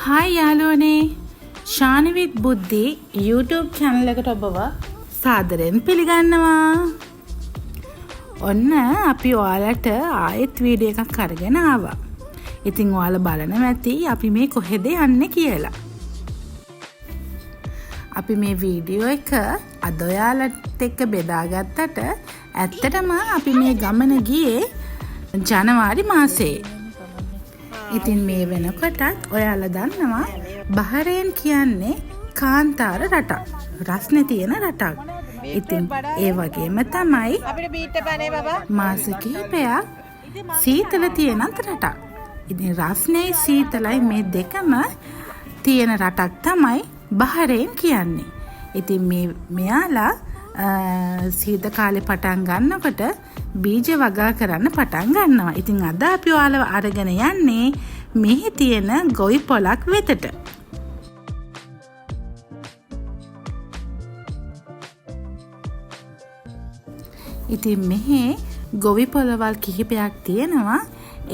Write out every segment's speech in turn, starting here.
Hi යාළුවනේ Shani with බුද්ධි YouTube channel එකට ඔබව සාදරයෙන් පිළිගන්නවා. ඔන්න අපි ඔයාලට ආයෙත් වීඩියෝ එකක් අරගෙන ආවා. ඉතින් ඔයාලා බලනවා ඇති අපි මේ කොහෙද යන්නේ කියලා. අපි මේ වීඩියෝ එක අද ඔයාලට එක්ක බෙදාගත්තට ඇත්තටම අපි මේ ගමන ගියේ ජනවාරි මාසයේ. ඉතින් මේ වෙනකොටත් ඔයාලා දන්නවා බහරේන් කියන්නේ කාන්තාර රටක්. රස්නේ තියෙන රටක්. ඉතින් ඒ වගේම තමයි අපිට බීට් පැනේ බබා මාස කිහිපයක් සීතල තියෙන රටක්. ඉතින් රස්නේ සීතලයි මේ දෙකම තියෙන රටක් තමයි බහරේන් කියන්නේ. ඉතින් මෙයාලා සීත කාලේ පටන් ගන්නකොට බීජ වගා කරන්න පටන් ගන්නවා. ඉතින් අද අපි ඔයාලව අරගෙන යන්නේ මෙහි තියෙන ගොවි පොලක් වෙතට. ඉතින් මෙහි ගොවි පොළවල් කිහිපයක් තියෙනවා.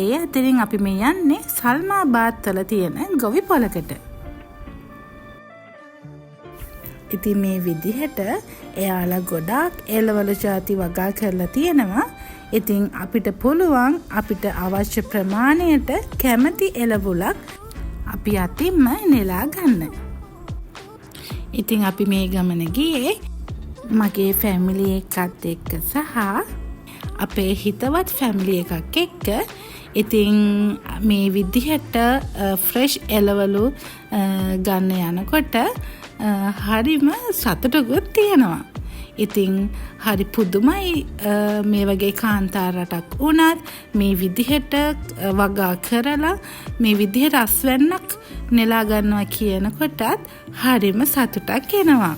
ඒ අතරින් අපි මේ යන්නේ සල්මාබාද් වල තියෙන ගොවි පොලකට. ඉතින් මේ විදිහට එයාලා ගොඩාක් එළවලු ಜಾති වගා කරලා තියෙනවා. ඉතින් අපිට පුළුවන් අපිට අවශ්‍ය ප්‍රමාණයට කැමති එළවලුක් අපි අතින්ම නෙලා ගන්න. ඉතින් අපි මේ ගමන ගියේ මගේ ෆැමිලි එකත් එක්ක සහ අපේ හිතවත් ෆැමිලි එකක් එක්ක. ඉතින් මේ විදිහට ෆ්‍රෙෂ් එළවලු ගන්න යනකොට හරිම සතුටකුත් තියෙනවා. ඉතින් හරි පුදුමයි මේ වගේ කාන්තාර රටක් වුණත් මේ විදිහට වගා කරලා මේ විදිහට අස්වැන්නක් නෙලා ගන්නවා කියනකොටත් හරිම සතුටක් එනවා.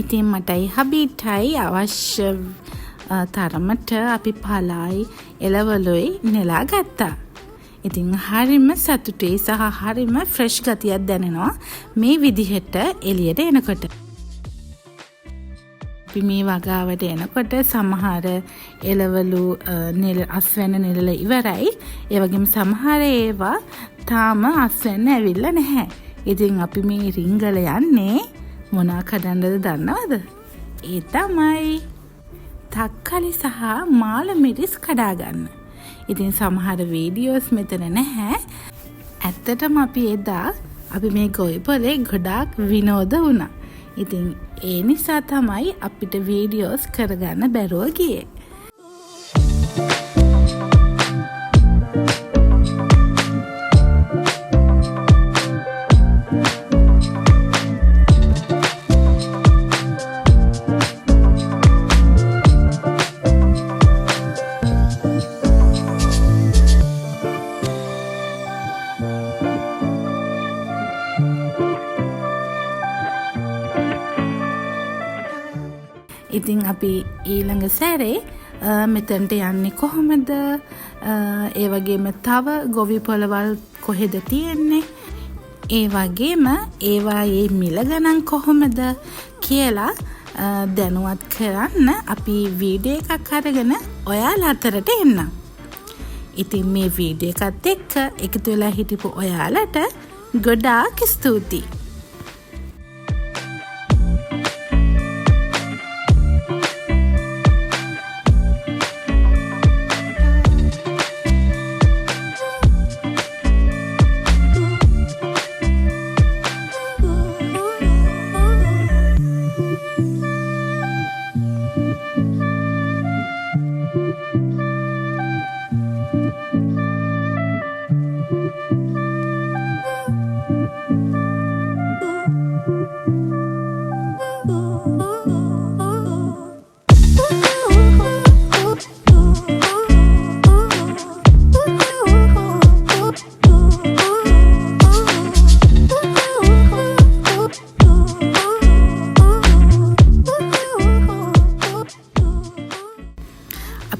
ඉතින් මටයි හබීටයි අවශ්‍ය තරමට අපි පලයි එළවලුයි නෙලා ගත්තා. ඉතින් හරිම සතුටුයි සහ හරිම ෆ්‍රෙෂ් ගතියක් දැනෙනවා මේ විදිහට එළියට එනකොට. අපි මේ වගාවට එනකොට සමහර එළවලු අස්වැන්න නෙලලා ඉවරයි. ඒ වගේම සමහර ඒවා තාම අස්වැන්න ඇවිල්ලා නැහැ. ඉතින් අපි මේ රිංගල යන්නේ මොනා කඩන්නද දන්නවද? ඒ තමයි තක්කලි සහ මාළ මිරිස් කඩා ගන්න. ඉතින් සමහර වීඩියෝස් මෙතන නැහැ. ඇත්තටම අපි එදා අපි මේ ගොවි පොලේ ගොඩාක් විනෝද වුණා. ඉතින් ඒ නිසා තමයි අපිට වීඩියෝස් කරගන්න බැරුව ගියේ. ඉතින් අපි ඊළඟ සැරේ මෙතනට යන්නේ කොහොමද? ඒ වගේම තව ගොවි පොළවල් කොහෙද තියෙන්නේ? ඒ වගේම ඒවායේ මිල ගණන් කොහොමද කියලා දැනුවත් කරන්න අපි වීඩියෝ එකක් අරගෙන ඔයාලා අතරට එන්නම්. ඉතින් මේ වීඩියෝ එකත් එක්ක එකතු වෙලා හිටපු ඔයාලට ගොඩාක් ස්තුතියි.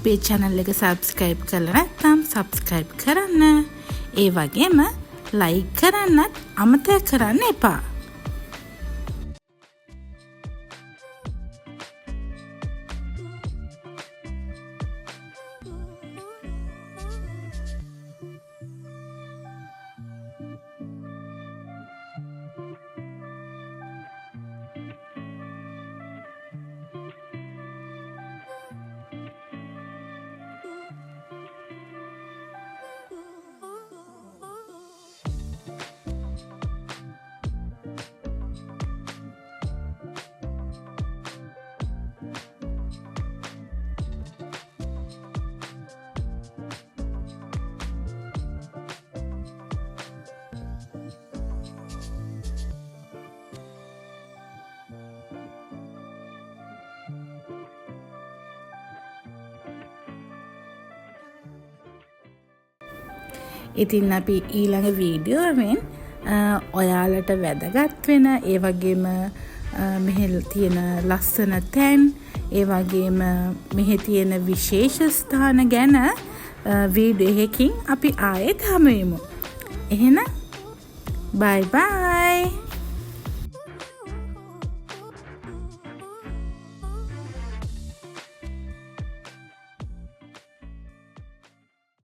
අපේ channel එක subscribe කරලා නැත්නම් subscribe කරන්න. ඒ වගේම ලයික් කරන්නත් අමතක කරන්න එපා. ඉතින් අපි ඊළඟ වීඩියෝවෙන් ඔයාලට වැදගත් වෙන ඒ වගේම මෙහි තියෙන ලස්සන තැන් ඒ වගේම මෙහි තියෙන විශේෂ ස්ථාන ගැන වීඩියෝ එකකින් අපි ආයෙත් හමු වෙමු. එහෙනම් බයි බයි.